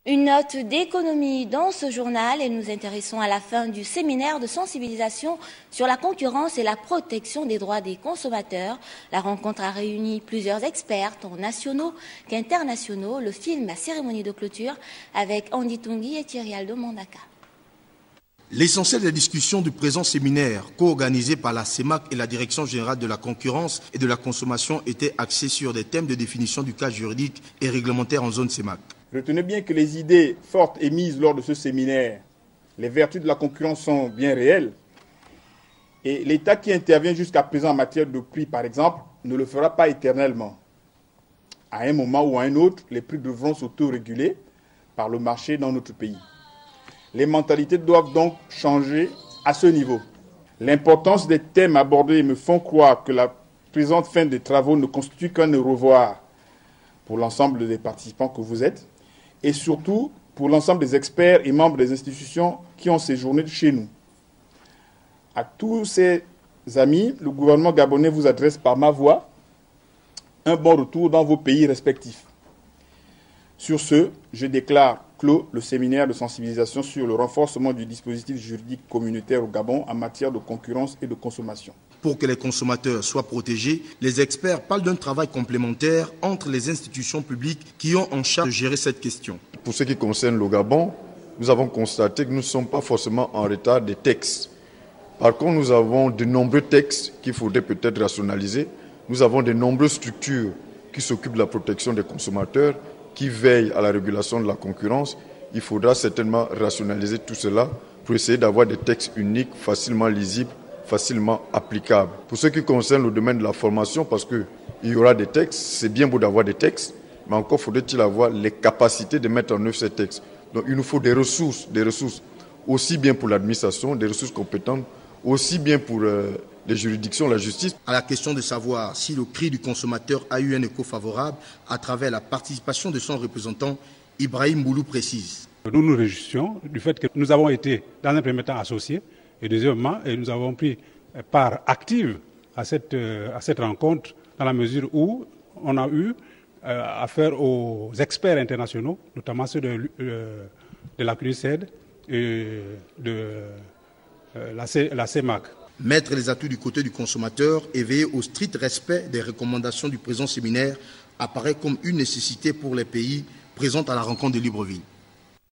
Une note d'économie dans ce journal et nous intéressons à la fin du séminaire de sensibilisation sur la concurrence et la protection des droits des consommateurs. La rencontre a réuni plusieurs experts, tant nationaux qu'internationaux. Le film, la cérémonie de clôture avec Andy Tungui et Thierry Aldo Mandaka. L'essentiel des discussions du présent séminaire, co-organisé par la CEMAC et la Direction générale de la concurrence et de la consommation, était axé sur des thèmes de définition du cadre juridique et réglementaire en zone CEMAC. Retenez bien que les idées fortes émises lors de ce séminaire, les vertus de la concurrence sont bien réelles. Et l'État qui intervient jusqu'à présent en matière de prix, par exemple, ne le fera pas éternellement. À un moment ou à un autre, les prix devront s'auto-réguler par le marché dans notre pays. Les mentalités doivent donc changer à ce niveau. L'importance des thèmes abordés me font croire que la présente fin des travaux ne constitue qu'un au revoir pour l'ensemble des participants que vous êtes et surtout pour l'ensemble des experts et membres des institutions qui ont séjourné chez nous. À tous ces amis, le gouvernement gabonais vous adresse par ma voix un bon retour dans vos pays respectifs. Sur ce, je déclare clos le séminaire de sensibilisation sur le renforcement du dispositif juridique communautaire au Gabon en matière de concurrence et de consommation. Pour que les consommateurs soient protégés, les experts parlent d'un travail complémentaire entre les institutions publiques qui ont en charge de gérer cette question. Pour ce qui concerne le Gabon, nous avons constaté que nous ne sommes pas forcément en retard des textes. Par contre, nous avons de nombreux textes qu'il faudrait peut-être rationaliser. Nous avons de nombreuses structures qui s'occupent de la protection des consommateurs, qui veillent à la régulation de la concurrence. Il faudra certainement rationaliser tout cela pour essayer d'avoir des textes uniques, facilement lisibles, facilement applicables. Pour ce qui concerne le domaine de la formation, parce qu'il y aura des textes, c'est bien beau d'avoir des textes, mais encore faudrait-il avoir les capacités de mettre en œuvre ces textes. Donc il nous faut des ressources aussi bien pour l'administration, des ressources compétentes, aussi bien pour les juridictions, la justice. À la question de savoir si le cri du consommateur a eu un écho favorable à travers la participation de son représentant, Ibrahim Boulou précise. Nous nous réjouissons du fait que nous avons été dans un premier temps associés et deuxièmement, nous avons pris part active à cette rencontre dans la mesure où on a eu affaire aux experts internationaux, notamment ceux de la CNUSED et de la CEMAC. Mettre les atouts du côté du consommateur et veiller au strict respect des recommandations du présent séminaire apparaît comme une nécessité pour les pays présents à la rencontre de Libreville.